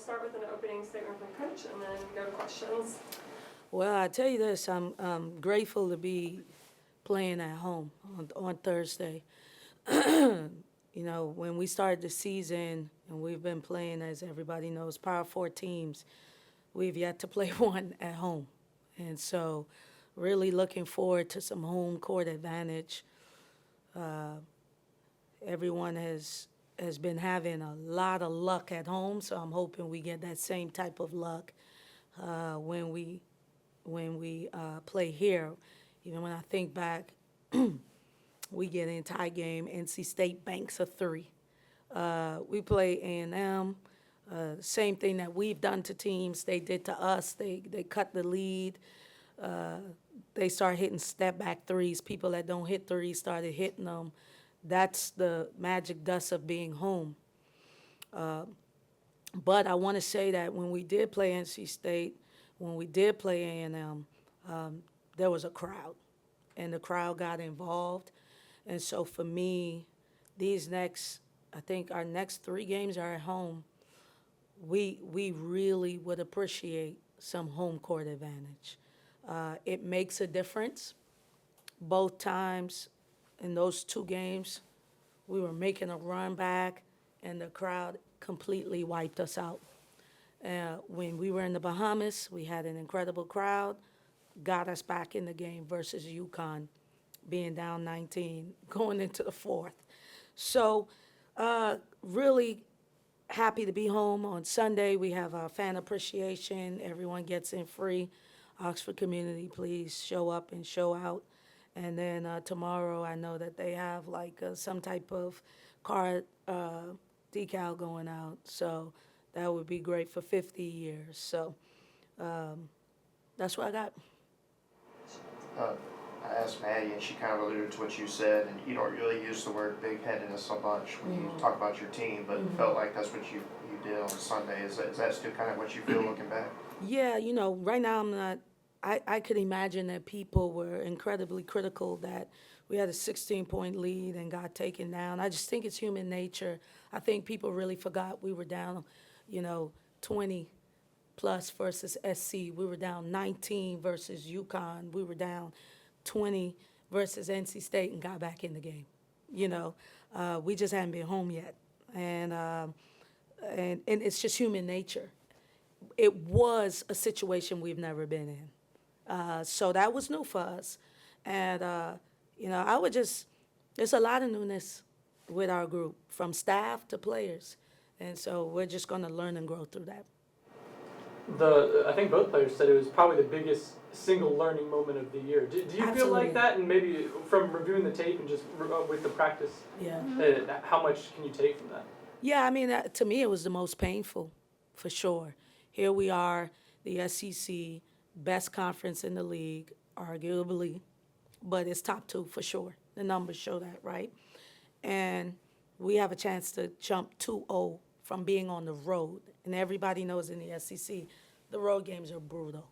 start with an opening statement from Coach and then go to questions. Well, I tell you this, I'm grateful to be playing at home on Thursday. You know, when we started the season, and we've been playing, as everybody knows, Power Four teams, we've yet to play one at home. And so, really looking forward to some home court advantage. Everyone has been having a lot of luck at home, so I'm hoping we get that same type of luck when we play here. Even when I think back, we get in tie game, NC State banks a three. We play A&M, same thing that we've done to teams, they did to us. They cut the lead. They start hitting step-back threes. People that don't hit threes started hitting them. That's the magic dust of being home. But I want to say that when we did play NC State, when we did play A&M, there was a crowd, and the crowd got involved. And so for me, I think our next three games are at home. We really would appreciate some home court advantage. It makes a difference. Both times in those two games, we were making a run back, and the crowd completely wiped us out. When we were in the Bahamas, we had an incredible crowd, got us back in the game versus UConn, being down 19, going into the fourth. So really happy to be home. On Sunday, we have our fan appreciation. Everyone gets in free. Oxford community, please show up and show out. And then tomorrow, I know that they have like some type of card decal going out. So that would be great for 50 years. So that's what I got. I asked Maddie, and she kind of alluded to what you said, and you don't really use the word big-headedness so much when you talk about your team, but it felt like that's what you did on Sunday. Is that still kind of what you feel looking back? Yeah, you know, right now I'm not. I could imagine that people were incredibly critical that we had a 16-point lead and got taken down. I just think it's human nature. I think people really forgot we were down, 20 plus versus SC. We were down 19 versus UConn. We were down 20 versus NC State and got back in the game. We just hadn't been home yet, and it's just human nature. It was a situation we've never been in. So that was new for us. And, there's a lot of newness with our group, from staff to players. And so we're just going to learn and grow through that. I think both players said it was probably the biggest single learning moment of the year. Do you Absolutely. feel like that? And maybe from reviewing the tape and just with the practice, Yeah. How much can you take from that? Yeah, I mean, to me, it was the most painful, for sure. Here we are, the SEC, best conference in the league, arguably, but it's top two for sure. The numbers show that, right? And we have a chance to jump 2-0 from being on the road. And everybody knows in the SEC, the road games are brutal,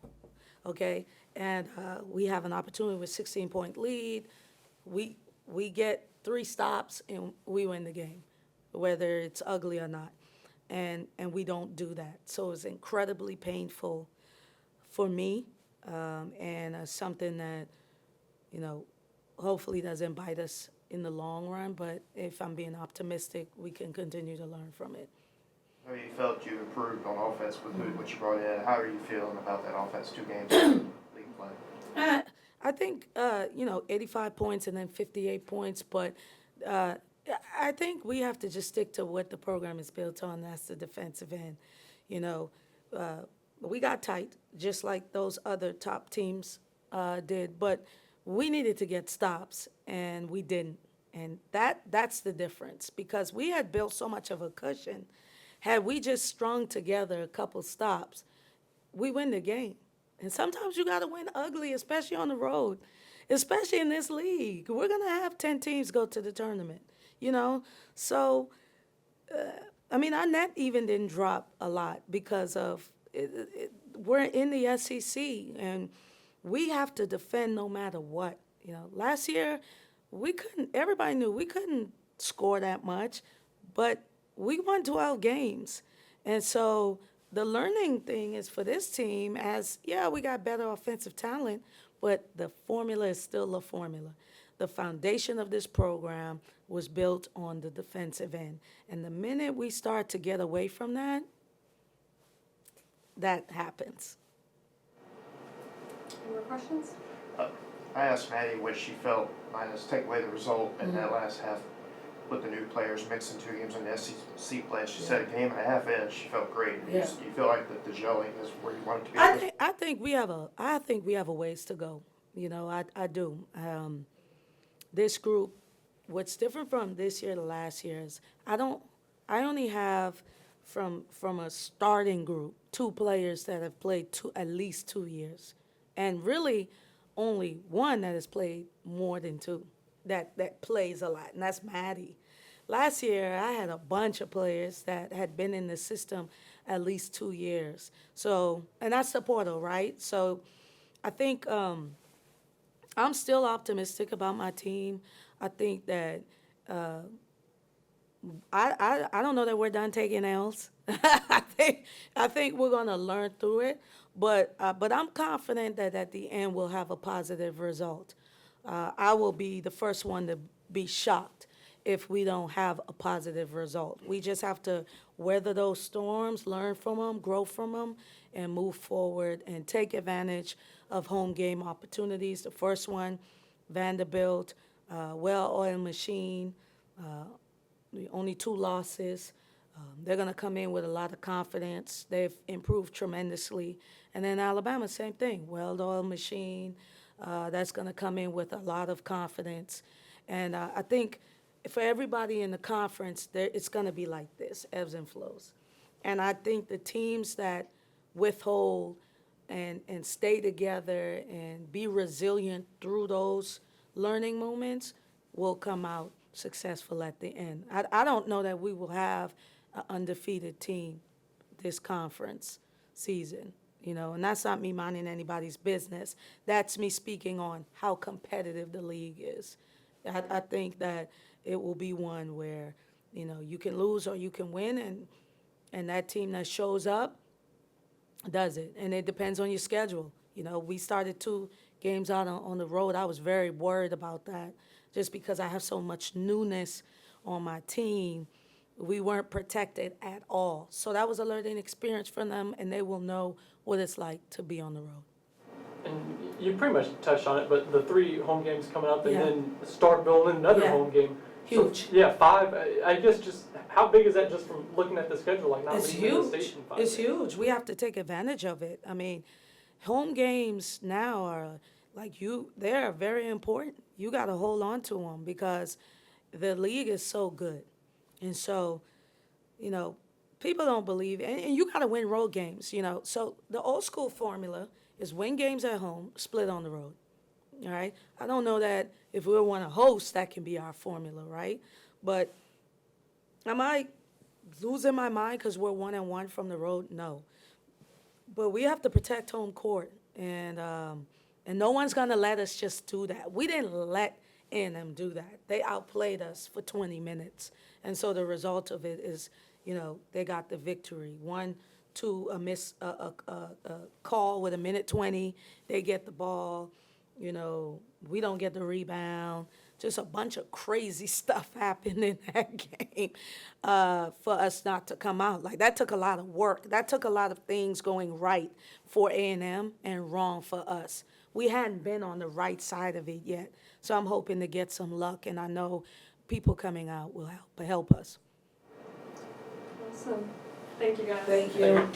okay? And we have an opportunity with 16-point lead. We get 3 stops, and we win the game, whether it's ugly or not. And we don't do that. So it's incredibly painful for me, and something that, hopefully doesn't bite us in the long run. But if I'm being optimistic, we can continue to learn from it. How you felt you improved on offense with what you brought in? How are you feeling about that offense, 2 games of league play? I think, 85 points and then 58 points, but I think we have to just stick to what the program is built on. That's the defensive end. We got tight, just like those other top teams did, but we needed to get stops, and we didn't. And that's the difference, because we had built so much of a cushion. Had we just strung together a couple stops, we win the game. And sometimes you got to win ugly, especially on the road, especially in this league. We're going to have 10 teams go to the tournament, So, our net even didn't drop a lot because of we're in the SEC, and we have to defend no matter what. Last year, everybody knew we couldn't score that much, but we won 12 games. And so the learning thing is for this team as, yeah, we got better offensive talent, but the formula is still a formula. The foundation of this program was built on the defensive end. And the minute we start to get away from that, that happens. Any more questions? I asked Maddie what she felt, minus take away the result in that last half with the new players mixing 2 games in the SEC play. She said a game and a half in, she felt great. Yeah. You feel like the gelling is where you want it to be? I think we have a ways to go. You know, I do. This group, what's different from this year to last year is I only have from a starting group 2 players that have played at least 2 years, and really only one that has played more than 2 that plays a lot, and that's Maddie. Last year, I had a bunch of players that had been in the system at least 2 years. So, and that's the portal, right? So I think I'm still optimistic about my team. I think that I don't know that we're done taking L's. I think we're gonna learn through it, but I'm confident that at the end we'll have a positive result. I will be the first one to be shocked if we don't have a positive result. We just have to weather those storms, learn from them, grow from them, and move forward and take advantage of home game opportunities. The first one, Vanderbilt, well-oiled machine, only 2 losses. They're going to come in with a lot of confidence. They've improved tremendously. And then Alabama, same thing, well-oiled machine. That's going to come in with a lot of confidence. And I think for everybody in the conference, it's going to be like this, ebbs and flows. And I think the teams that withhold and stay together and be resilient through those learning moments will come out successful at the end. I don't know that we will have an undefeated team this conference season, you know, and that's not me minding anybody's business. That's me speaking on how competitive the league is. I think that it will be one where, you know, you can lose or you can win, and that team that shows up does it. And it depends on your schedule. You know, we started 2 games out on the road. I was very worried about that just because I have so much newness on my team. We weren't protected at all. So that was a learning experience for them, and they will know what it's like to be on the road. And you pretty much touched on it, but the 3 home games coming up and Yeah. then start building another Yeah. home game. Huge. So, yeah, 5. I guess just how big is that just from looking at the schedule? Like not It's leaving the huge. station 5 It's days? huge. We have to take advantage of it. I mean, home games now are they're very important. You got to hold on to them because the league is so good. And so, you know, people don't believe, and you got to win road games, you know. So the old school formula is win games at home, split on the road. All right. I don't know that if we want to host, that can be our formula, right? But am I losing my mind because we're 1-1 from the road? No. But we have to protect home court, and no one's gonna let us just do that. We didn't let A&M do that. They outplayed us for 20 minutes, and so the result of it is, you know, they got the victory. 1-2, a call with 1:20. They get the ball. You know, we don't get the rebound. Just a bunch of crazy stuff happened in that game for us not to come out. Like, that took a lot of work. That took a lot of things going right for A&M and wrong for us. We hadn't been on the right side of it yet. So I'm hoping to get some luck, and I know people coming out will help us. Awesome. Thank you, guys. Thank you.